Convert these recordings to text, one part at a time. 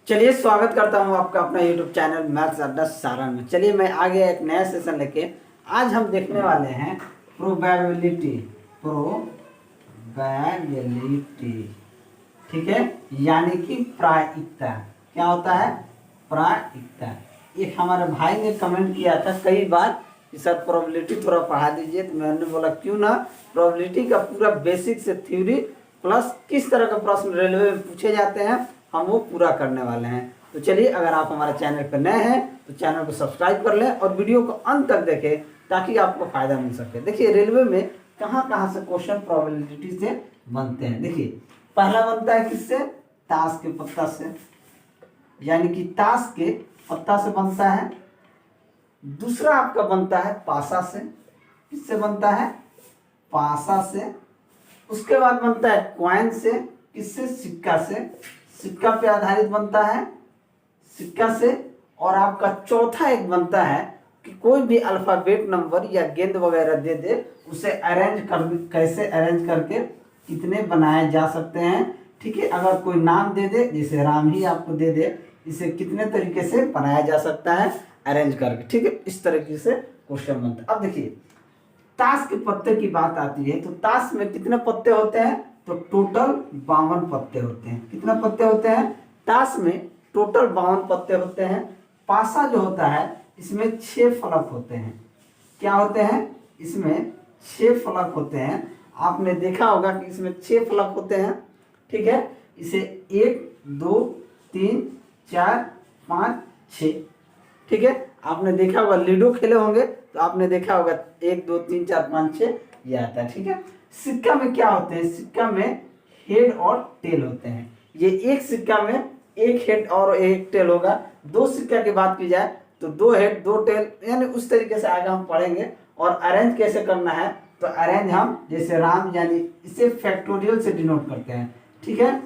चलिए स्वागत करता हूँ आपका अपना YouTube चैनल मैथ्स अड्डा सारण में। चलिए मैं आ गया एक नया सेशन लेके। आज हम देखने वाले हैं प्रोबेबिलिटी। प्रोबेबिलिटी, ठीक है, यानी कि प्रायिकता। क्या होता है? प्रायिकता। एक हमारे भाई ने कमेंट किया था कई बार कि सर प्रोबेबिलिटी थोड़ा पढ़ा दीजिए, तो मैंने बोला क्यों ना, प्रोबेबिलिटी का पूरा बेसिक से थ्योरी प्लस किस तरह का प्रश्न रेलवे में पूछे जाते हैं हम वो पूरा करने वाले हैं। तो चलिए, अगर आप हमारे चैनल पर नए हैं तो चैनल को सब्सक्राइब कर लें और वीडियो को अंत तक देखें ताकि आपको फायदा मिल सके। देखिए रेलवे में कहाँ कहाँ से क्वेश्चन प्रोबेबिलिटी से बनते हैं। देखिए पहला बनता है किससे? ताश के पत्ता से, यानी कि ताश के पत्ता से बनता है। दूसरा आपका बनता है पासा से। किससे बनता है? पासा से। उसके बाद बनता है कॉइन से। किससे? सिक्का से। सिक्का पे आधारित बनता है, सिक्का से। और आपका चौथा एक बनता है कि कोई भी अल्फाबेट नंबर या गेंद वगैरह दे दे, उसे कैसे अरेंज करके कितने बनाए जा सकते हैं। ठीक है, अगर कोई नाम दे दे, जैसे राम ही आपको दे दे, इसे कितने तरीके से बनाया जा सकता है अरेंज करके। ठीक है, इस तरीके से क्वेश्चन बनता है। अब देखिए ताश के पत्ते की बात आती है तो ताश में कितने पत्ते होते हैं? तो टोटल 52 पत्ते होते हैं। कितने पत्ते होते हैं? ताश में टोटल 52 पत्ते होते हैं। पासा जो होता है इसमें 6 फलक होते हैं। क्या होते हैं? इसमें 6 फलक होते हैं। आपने देखा होगा कि इसमें 6 फलक होते हैं। ठीक है, इसे 1 2 3 4 5 6। ठीक है, आपने देखा होगा, लूडो खेले होंगे तो आपने देखा होगा 1 2 3 4 5 6 ये आता है। ठीक है, सिक्का में क्या होते हैं? सिक्का में हेड और टेल होते हैं। ये एक सिक्का में एक हेड और एक टेल होगा। दो सिक्का की बात की जाए तो 2 हेड 2 टेल, यानी उस तरीके से आगे हम पढ़ेंगे। और अरेंज कैसे करना है तो अरेंज हम जैसे राम, यानी इसे फैक्टोरियल से डिनोट करते हैं। ठीक है,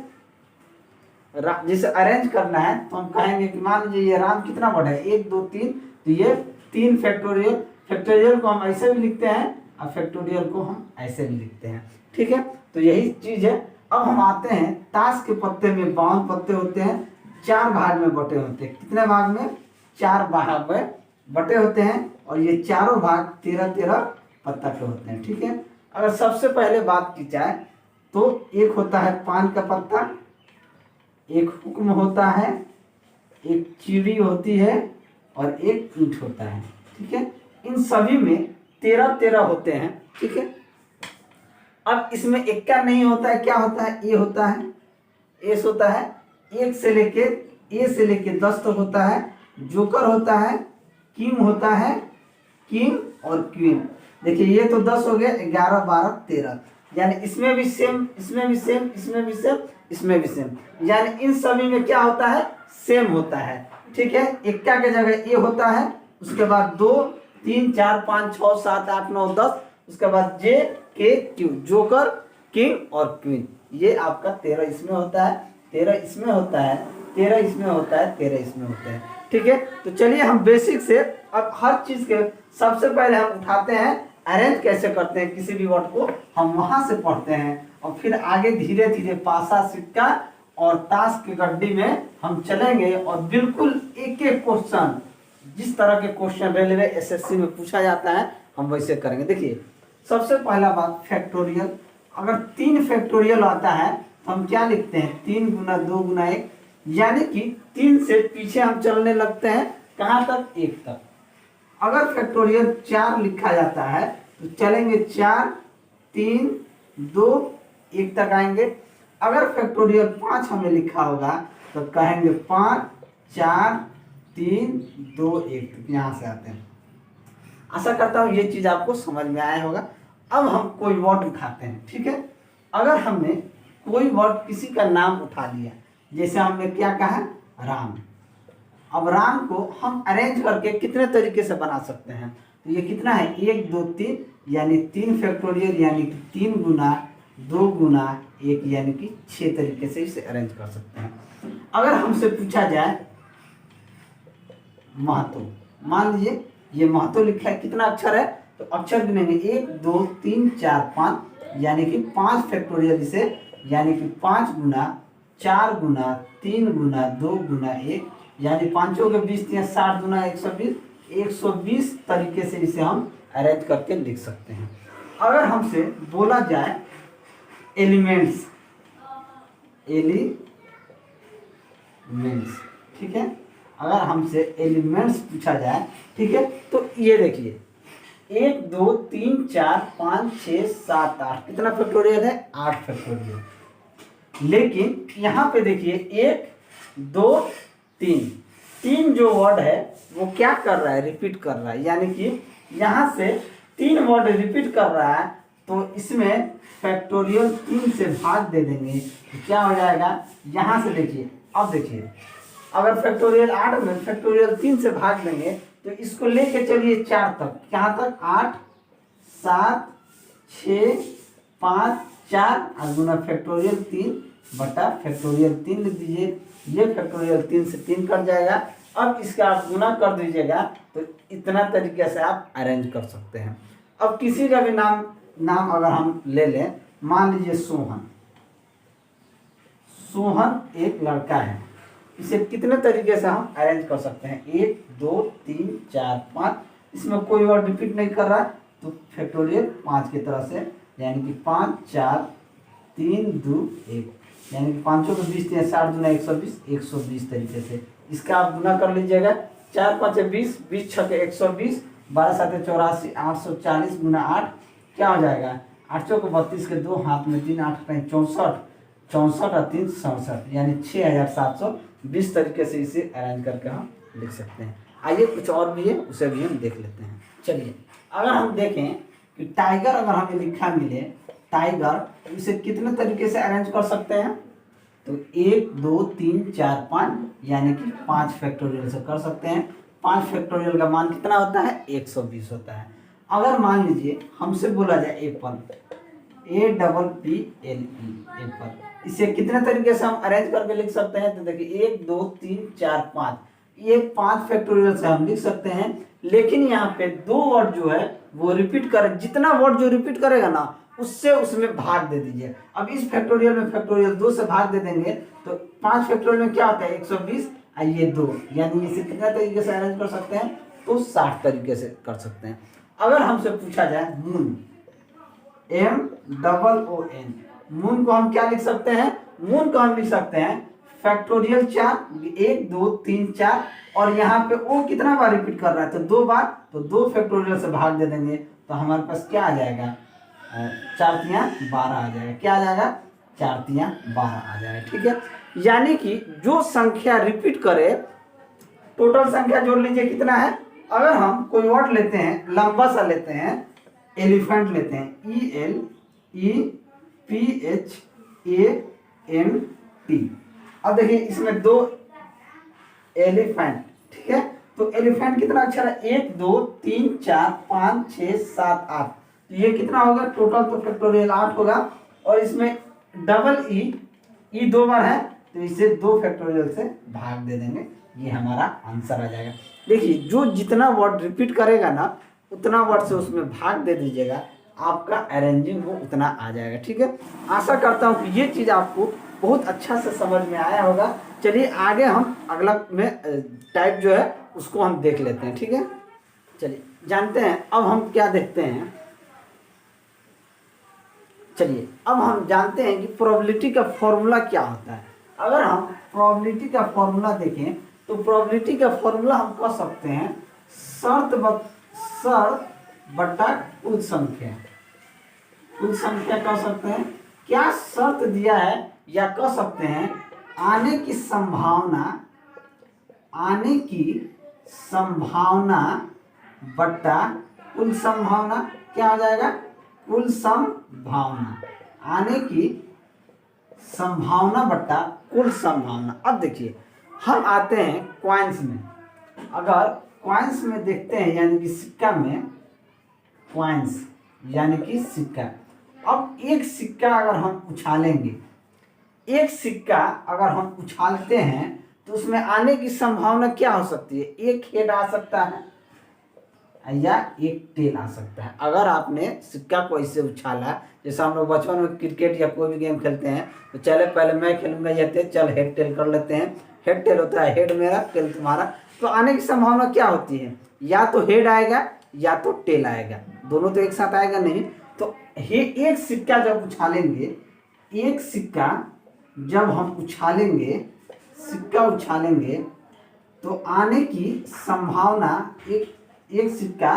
जिसे अरेंज करना है तो हम कहेंगे कि मान लीजिए ये राम कितना वर्ड है? 1 2 3, तो ये 3 फैक्टोरियल। फैक्टोरियल को हम ऐसे भी लिखते हैं और फैक्टोरियल को हम ऐसे भी लिखते हैं। ठीक है, तो यही चीज है। अब हम आते हैं ताश के पत्ते में 52 पत्ते होते हैं, 4 भाग में बटे होते हैं। कितने भाग में? 4 भाग में बटे होते हैं। और ये चारों भाग 13-13 पत्ता के होते हैं। ठीक है, अगर सबसे पहले बात की जाए तो एक होता है पान का पत्ता, एक हुक्म होता है, एक चिड़ी होती है और एक ईंट होता है। ठीक है, इन सभी में 13-13 होते हैं। ठीक है, अब इसमें इक्का नहीं होता है। क्या होता है? ए होता है, एस होता है। 1 से लेके ए से लेके 10 तक होता है। जोकर होता है, किंग होता है, किंग और क्वीन। देखिए ये तो 10 हो गया, 11 12 13, यानी इसमें भी सेम, इसमें भी सेम, इसमें भी सेम, इसमें भी सेम, यानी इन सभी में क्या होता है? सेम होता है। ठीक है, इक्का के जगह ए होता है, उसके बाद 2 3 4 5 6 7 8 9 10, उसके बाद जे के क्यू, जोकर, किंग और क्वीन। ये आपका 13 इसमें होता है, 13 इसमें होता है, 13 इसमें होता है, 13 इसमें होता है। ठीक है, तो चलिए हम बेसिक से अब हर चीज के सबसे पहले हम उठाते हैं, अरेंज कैसे करते हैं किसी भी वर्ड को, हम वहां से पढ़ते हैं। और फिर आगे धीरे धीरे पासा, सिक्का और ताश की गड्डी में हम चलेंगे और बिल्कुल एक एक क्वेश्चन, जिस तरह के क्वेश्चन रेलवे एसएससी में पूछा जाता है हम वैसे करेंगे। देखिए सबसे पहला बात फैक्टोरियल। अगर 3 फैक्टोरियल आता है तो हम क्या लिखते हैं? 3 गुना 2 गुना 1, यानी कि 3 से पीछे हम चलने लगते हैं। कहाँ तक? 1 तक। अगर फैक्टोरियल 4 लिखा जाता है तो चलेंगे 4 3 2 1 तक आएंगे। अगर फैक्टोरियल 5 हमें लिखा होगा तो कहेंगे 5 4 3 2 1 तक, यहाँ से आते हैं। आशा करता हूँ ये चीज आपको समझ में आया होगा। अब हम कोई वर्ड उठाते हैं। ठीक है, अगर हमने कोई वर्ड किसी का नाम उठा लिया, जैसे हमने क्या कहा? राम। अब राम को हम अरेंज करके कितने तरीके से बना सकते हैं? तो ये कितना है? 1 2 3, यानी 3 फैक्टोरियल, यानी कि 3 गुना 2 गुना 1, यानी कि 6 तरीके से इसे अरेंज कर सकते हैं। अगर हमसे पूछा जाए महतो, मान लीजिए ये महतो लिखा है, कितना अक्षर है? तो अक्षर गिनेंगे 1 2 3 4 5, यानी कि 5 फैक्टोरियल इसे, यानी कि 5 गुना 4 गुना 3 गुना 2 गुना 1, यानी 5 के 20 दिया 60 गुना 120, 120 तरीके से इसे हम अरेंज करके लिख सकते हैं। अगर हमसे बोला जाए एलिमेंट्स, ठीक है, अगर हमसे एलिमेंट्स पूछा जाए, ठीक है, तो ये देखिए 1 2 3 4 5 6 7 8, कितना फैक्टोरियल है? 8 फैक्टोरियल। लेकिन यहाँ पे देखिए 1 2 3 जो वर्ड है वो क्या कर रहा है? रिपीट कर रहा है, यानी कि यहाँ से 3 वर्ड रिपीट कर रहा है, तो इसमें फैक्टोरियल 3 से भाग दे देंगे तो क्या हो जाएगा? यहाँ से देखिए, अब देखिए अगर फैक्टोरियल 8 में फैक्टोरियल 3 से भाग देंगे तो इसको लेके चलिए 4 तक, कहाँ तक? 8 7 6 5 4 और गुना फैक्टोरियल 3 बटा फैक्टोरियल 3 लिख दीजिए। ये फैक्टोरियल 3 से 3 कट जाएगा। अब इसका आप गुना कर दीजिएगा तो इतना तरीके से आप अरेंज कर सकते हैं। अब किसी का भी नाम अगर हम ले लें, मान लीजिए सोहन एक लड़का है, इसे कितने तरीके से हम अरेंज कर सकते हैं? 1 2 3 4 5, इसमें कोई और रिपीट नहीं कर रहा है तो फैक्टोरियल 5 की तरह से, यानी कि 5 4 3 2 1, यानी कि 5 को 20 दिया 60 गुना 120, 120 तरीके से इसका आप गुना कर लीजिएगा। 4 5 20, 20 6 120, 12 7 84, 840 गुना 8 क्या हो जाएगा? 8 को 32 के 2 हाथ में 3 8 64, 64 और 3 67, यानी 6720 तरीके से इसे अरेंज करके हम लिख सकते हैं। आइए कुछ और भी है उसे भी हम देख लेते हैं। चलिए अगर हम देखें कि टाइगर अगर हमें लिखा मिले टाइगर, इसे कितने तरीके से अरेंज कर सकते हैं? तो 1 2 3 4 5, यानी कि 5 फैक्टोरियल से कर सकते हैं। 5 फैक्टोरियल का मान कितना होता है? 120 होता है। अगर मान लीजिए हमसे बोला जाए एप्पल, APPLE एप्पल, इसे कितने तरीके से हम अरेंज करके लिख सकते हैं? तो देखिए 1 2 3 4 5, ये 5 फैक्टोरियल से हम लिख सकते हैं। लेकिन यहाँ पे 2 वर्ड जो है वो रिपीट करे, जितना वर्ड जो रिपीट करेगा ना उससे उसमें भाग दे दीजिए। अब इस फैक्टोरियल में फैक्टोरियल 2 से भाग दे देंगे तो 5 फैक्टोरियल में क्या होता है? 120 और ये 2, यानी इसे कितने तरीके से अरेंज कर सकते हैं? तो 60 तरीके से कर सकते हैं। अगर हमसे पूछा जाए मून, MOON, मून को हम क्या लिख सकते हैं? मून को हम लिख सकते हैं फैक्टोरियल 4, 1 2 3 4, और यहाँ पे ओ कितना बार रिपीट कर रहा है? तो 2 बार, तो 2 फैक्टोरियल से भाग दे देंगे तो हमारे पास क्या आ जाएगा? 4 तियां 12 आ जाएगा। क्या आ जाएगा? 4 तियां 12 आ जाएगा। ठीक है, यानी कि जो संख्या रिपीट करे, टोटल संख्या जोड़ लीजिए कितना है। अगर हम कोई वर्ड लेते हैं, लंबा सा लेते हैं, एलिफेंट लेते हैं, ELEPHANT। अब देखिए इसमें 2 एलिफेंट, ठीक है, तो एलिफेंट कितना अक्षर है? 1 2 3 4 5 6 7 8, तो ये कितना होगा टोटल? तो फैक्टोरियल 8 होगा। और इसमें डबल ई 2 बार है तो इसे 2 फैक्टोरियल से भाग दे देंगे, ये हमारा आंसर आ जाएगा। देखिए जो जितना वर्ड रिपीट करेगा ना उतना वर्ड से उसमें भाग दे दीजिएगा, आपका अरेंजिंग वो उतना आ जाएगा। ठीक है, आशा करता हूँ कि ये चीज़ आपको बहुत अच्छा से समझ में आया होगा। चलिए आगे हम अगला में टाइप जो है उसको हम देख लेते हैं। ठीक है, चलिए जानते हैं अब हम क्या देखते हैं। चलिए अब हम जानते हैं कि प्रोबेबिलिटी का फॉर्मूला क्या होता है। अगर हम प्रोबेबिलिटी का फॉर्मूला देखें तो प्रोबेबिलिटी का फॉर्मूला हम कह सकते हैं शर्त बटा कुल संख्या। कुल संख्या कह सकते हैं, क्या शर्त दिया है, या कह सकते हैं आने की संभावना बटा कुल संभावना। क्या हो जाएगा? कुल संभावना, आने की संभावना बटा कुल संभावना। अब देखिए हम आते हैं कॉइन्स में। अगर कॉइन्स में देखते हैं यानी कि सिक्का में, कॉइन्स यानी कि सिक्का। अब एक सिक्का अगर हम उछालेंगे, एक सिक्का अगर हम उछालते हैं तो उसमें आने की संभावना क्या हो सकती है? एक हेड आ सकता है, या एक टेल आ सकता है। अगर आपने सिक्का को ऐसे उछाला, जैसे हम लोग बचपन में क्रिकेट या कोई भी गेम खेलते हैं, तो चले पहले मैं खेलूंगा ये टेल, चल हेड टेल कर लेते हैं। हेड टेल होता है हेड मेरा, टेल तुम्हारा। तो आने की संभावना क्या होती है, या तो हेड आएगा या तो टेल आएगा, दोनों तो एक साथ आएगा नहीं। तो एक सिक्का जब उछालेंगे, एक सिक्का जब हम उछालेंगे, सिक्का उछालेंगे, तो आने की संभावना एक सिक्का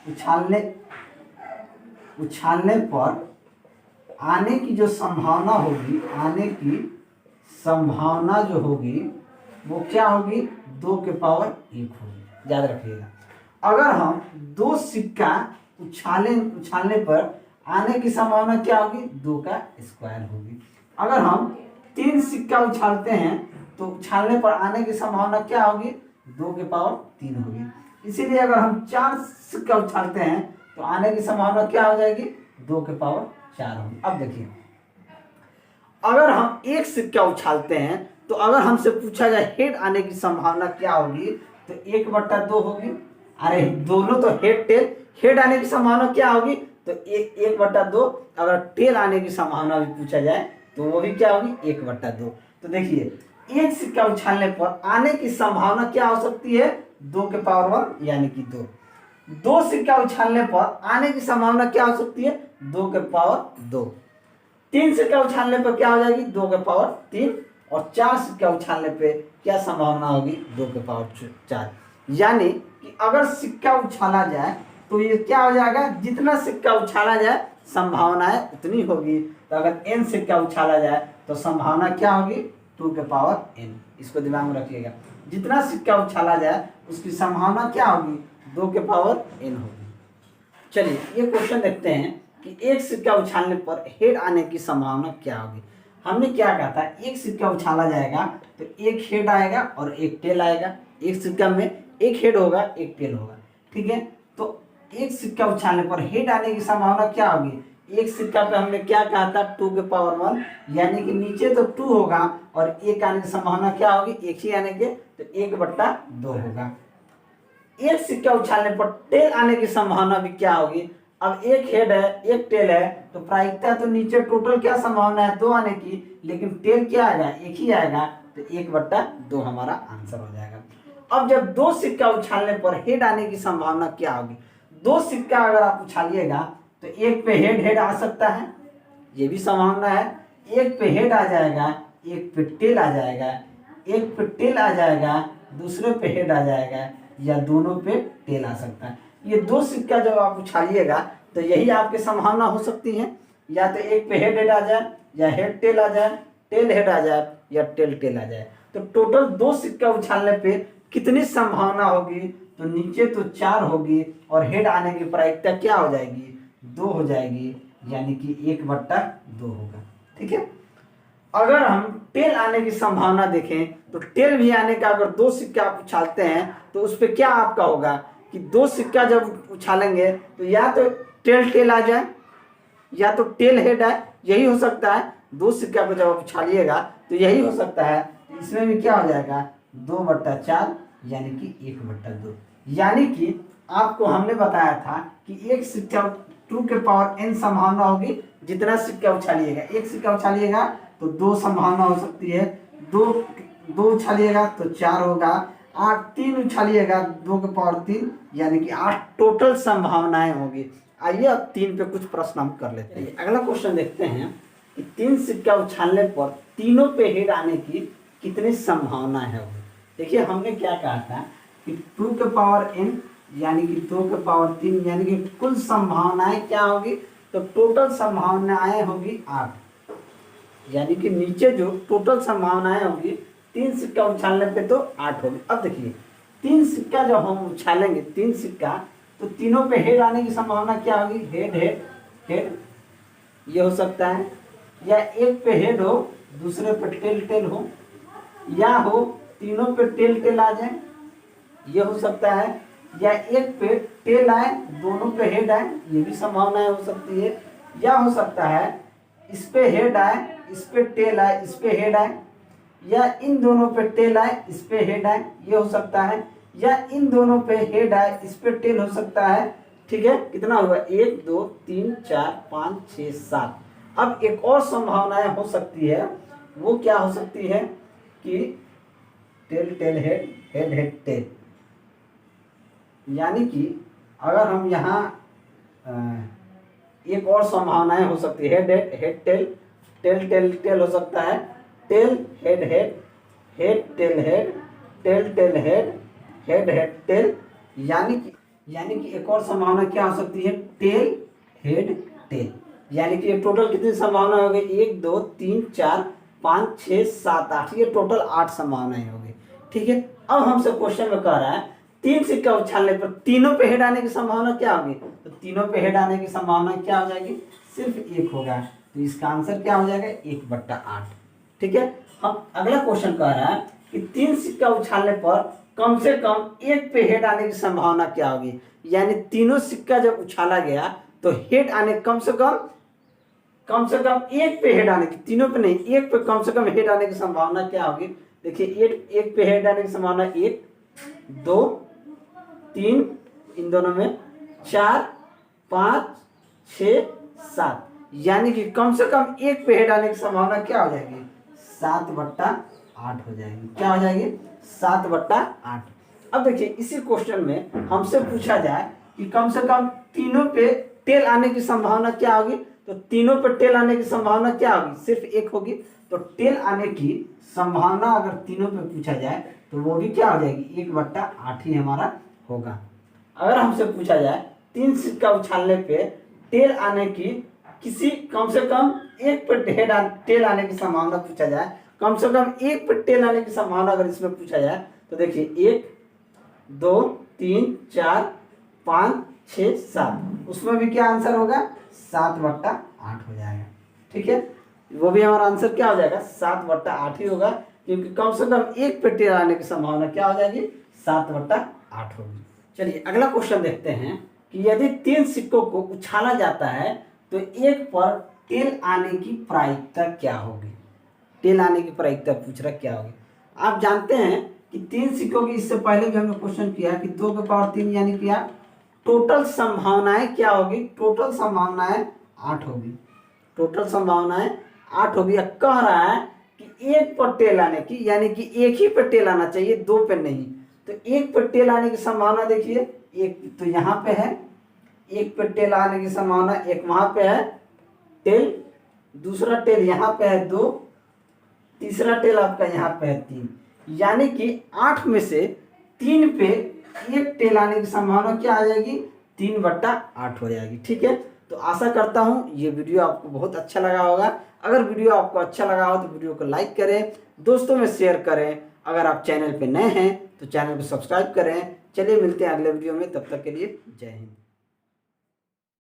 उछालने पर आने की जो संभावना होगी, आने की संभावना जो होगी वो क्या होगी, 2 के पावर 1 होगी। याद रखिएगा, अगर हम 2 सिक्का उछालने पर आने की संभावना क्या होगी, 2 का स्क्वायर होगी। अगर हम 3 सिक्का उछालते हैं तो उछालने पर आने की संभावना क्या होगी, 2 के पावर 3 होगी। इसीलिए अगर हम 4 सिक्का उछालते हैं तो आने की संभावना क्या हो जाएगी, 2 के पावर 4 होगी। अब देखिए, अगर हम एक सिक्का उछालते हैं तो अगर हमसे पूछा जाए हेड आने की संभावना क्या होगी, तो 1/2 होगी। अरे दोनों तो हेड टेल, हेड आने की संभावना क्या होगी, तो 1/2। अगर टेल आने की संभावना भी पूछा जाए तो वो भी क्या होगी, 1/2। तो देखिए, एक सिक्का उछालने पर आने की संभावना क्या हो सकती है, 2 के पावर 1 यानी कि 2। 2 सिक्का उछालने पर आने की संभावना क्या हो सकती है, 2 के पावर 2। 3 सिक्का उछालने पर क्या हो जाएगी, 2 के पावर 3। और 4 सिक्का उछालने पे क्या संभावना होगी, 2 के पावर 4। यानी कि अगर सिक्का उछाला जाए तो ये क्या हो जाएगा, जितना सिक्का उछाला जाए संभावनाएं उतनी होगी। तो अगर n सिक्का उछाला जाए तो संभावना क्या होगी, 2 के पावर n। इसको दिमाग में रखिएगा, जितना सिक्का उछाला जाए उसकी संभावना क्या होगी, 2 के पावर n होगी। चलिए ये क्वेश्चन देखते हैं कि एक सिक्का उछालने पर हेड आने की संभावना क्या होगी। हमने क्या कहा था, एक सिक्का उछाला जाएगा तो एक हेड आएगा और एक टेल आएगा। एक सिक्का में एक हेड होगा एक टेल होगा, ठीक है। तो एक सिक्का उछालने पर हेड आने की संभावना क्या होगी, एक सिक्का पे हमने क्या कहा था, 2 के पावर 1, यानी कि नीचे तो 2 होगा और एक आने की संभावना क्या होगी, एक ही आने के, तो 1/2 होगा। एक सिक्का उछालने पर टेल आने की संभावना भी क्या होगी, अब एक हेड है एक टेल है, तो प्रायिकता तो नीचे टोटल क्या संभावना है, 2 आने की, लेकिन टेल क्या आएगा, एक ही आएगा, तो 1/2 हमारा आंसर हो जाएगा। अब जब 2 सिक्का उछालने पर हेड आने की संभावना क्या होगी, 2 सिक्का अगर आप उछालिएगा तो एक पे हेड आ सकता है, ये भी संभावना है। एक पे हेड आ जाएगा, एक पे टेल आ जाएगा, एक पे टेल आ जाएगा, दूसरे पे हेड आ जाएगा, या दोनों पे टेल आ सकता है। ये 2 सिक्का जब आप उछालिएगा तो यही आपकी संभावना हो सकती है, या तो एक पे हेड आ जाए, या हेड टेल आ जाए, टेल हेड आ जाए, या टेल टेल आ जाए। तो टोटल 2 सिक्का उछालने पे कितनी संभावना होगी, तो नीचे तो 4 होगी और हेड आने की प्रायिकता क्या हो जाएगी, 2 हो जाएगी, यानी कि 1/2 होगा, ठीक है। अगर हम टेल आने की संभावना देखें तो टेल भी आने का, अगर 2 सिक्का आप उछालते हैं तो उस पर क्या आपका होगा कि 2 सिक्का जब उछालेंगे तो या तो टेल टेल आ जाए या तो टेल हेड आए, यही हो सकता है। 2 सिक्का को जब आप उछालिएगा तो यही हो सकता है। इसमें भी क्या हो जाएगा, 2/4 यानी कि 1/2। यानी कि आपको हमने बताया था कि एक सिक्का 2 के पावर n संभावना होगी, जितना सिक्का उछालिएगा। एक सिक्का उछालिएगा तो 2 संभावना हो सकती है, 2 उछालिएगा तो 4 होगा, 3 उछालिएगा 2 के पावर 3 यानी कि 8 टोटल संभावनाएं होगी। आइए अब 3 पे कुछ प्रश्न हम कर लेते हैं। अगला क्वेश्चन देखते हैं कि 3 सिक्का उछालने पर तीनों पे हेड आने की कितनी संभावना है। देखिए हमने क्या कहा था कि 2 के पावर n यानी कि 2 के पावर 3 यानी कि कुल संभावनाएं क्या होगी, तो टोटल संभावनाएं होगी 8, यानी कि नीचे जो टोटल संभावनाएं होगी 3 सिक्का उछालने पे तो 8 होगी। अब देखिए 3 सिक्का जब हम उछालेंगे, 3 सिक्का, तो तीनों पे हेड आने की संभावना क्या होगी, हेड हेड हेड, ये हो सकता है, या एक पे हेड हो दूसरे पे टेल टेल हो, या हो तीनों पे टेल टेल आ जाए, ये हो सकता है, या एक पे टेल आए दोनों पे हेड आए, ये भी संभावनाएं हो सकती है, या हो सकता है इस पे हेड आए इस पे टेल आए इस पे हेड आए, या इन दोनों पे टेल आए इस पे हेड आए, ये हो सकता है, या इन दोनों पे हेड है, इस पे टेल हो सकता है। ठीक है, कितना हुआ 1 2 3 4 5 6 7। अब एक और संभावनाएं हो सकती है, वो क्या हो सकती है कि tail tail head head head tail, यानी कि अगर हम यहाँ एक और संभावनाएं हो सकती है, head head head tail, tail tail tail हो सकता है, tail head head head tail head, tail tail head head head tail, यानी कि एक और संभावना क्या हो सकती है, टेल हेड टेल। यानी कि ये टोटल कितनी संभावना हो गई, 1 2 3 4 5 6 7 8, ये टोटल 8 संभावनाएं हो गई। ठीक है, अब हमसे क्वेश्चन में कह रहा है 3 सिक्का उछालने पर तीनों पे हेड आने की संभावना क्या होगी, तो तीनों पे हेड आने की संभावना क्या हो जाएगी, सिर्फ 1 होगा। तो इसका आंसर क्या हो जाएगा, 1/8। ठीक है, हम अगला क्वेश्चन कह रहा है कि 3 सिक्का उछालने पर कम से कम 1 पे हेड आने की संभावना क्या होगी, यानी तीनों सिक्का जब उछाला गया तो हेड आने कम से कम 1 पे हेड आने की, तीनों पे नहीं 1 पे कम से कम हेड आने की संभावना क्या होगी। देखिए 1 पे हेड आने की संभावना 1 2 3, इन दोनों में 4 5 6 7, यानी कि कम से कम 1 पे हेड आने की संभावना क्या हो जाएगी, 7/8 हो जाएगी। क्या हो जाएगी, 7/8। अब देखिए इसी क्वेश्चन में हमसे पूछा जाए कि कम से कम तीनों पे टेल आने की संभावना क्या होगी, तो तीनों पे टेल आने की संभावना क्या होगी, सिर्फ 1 होगी। तो टेल आने की संभावना अगर तीनों पे पूछा जाए तो वो भी क्या हो जाएगी, 1/8 ही हमारा होगा। अगर हमसे पूछा जाए 3 सिक्का उछालने पे टेल आने की किसी कम से कम 1 पे टेल आने की संभावना पूछा जाए, कम से कम 1 पे टेल आने की संभावना अगर इसमें पूछा जाए तो देखिए 1 2 3 4 5 6 7, उसमें भी क्या आंसर होगा, 7/8 हो जाएगा। ठीक है, वो भी हमारा आंसर क्या हो जाएगा, 7/8 ही होगा, क्योंकि कम से कम 1 पे टेल आने की संभावना क्या हो जाएगी, 7/8 होगी। चलिए अगला क्वेश्चन देखते हैं कि यदि 3 सिक्कों को उछाला जाता है तो एक पर टेल आने की प्रायिकता क्या होगी, टेल आने की प्रायिकता पूछ रहा क्या होगी। आप जानते हैं कि 3 सिक्कों की, इससे पहले भी हमने क्वेश्चन किया कि 2 के पावर 3 यानी क्या, टोटल संभावनाएं क्या होगी, टोटल संभावनाएं 8 होगी, टोटल संभावनाएं 8 होगी। अब कह रहा है कि 1 पर टेल आने की, यानी कि एक ही पर टेल आना चाहिए, 2 पे नहीं। तो 1 पर टेल आने की संभावना देखिए, एक तो यहाँ पे है 1 पर टेल आने की संभावना, एक वहां पे है टेल, दूसरा टेल यहाँ पे है 2, तीसरा टेल आपका यहाँ पे है 3, यानी कि 8 में से 3 पे 1 टेल आने की संभावना क्या आ जाएगी, 3/8 हो जाएगी। ठीक है, तो आशा करता हूँ ये वीडियो आपको बहुत अच्छा लगा होगा। अगर वीडियो आपको अच्छा लगा हो तो वीडियो को लाइक करें, दोस्तों में शेयर करें। अगर आप चैनल पे नए हैं तो चैनल को सब्सक्राइब करें। चलिए मिलते हैं अगले वीडियो में, तब तक के लिए जय हिंद।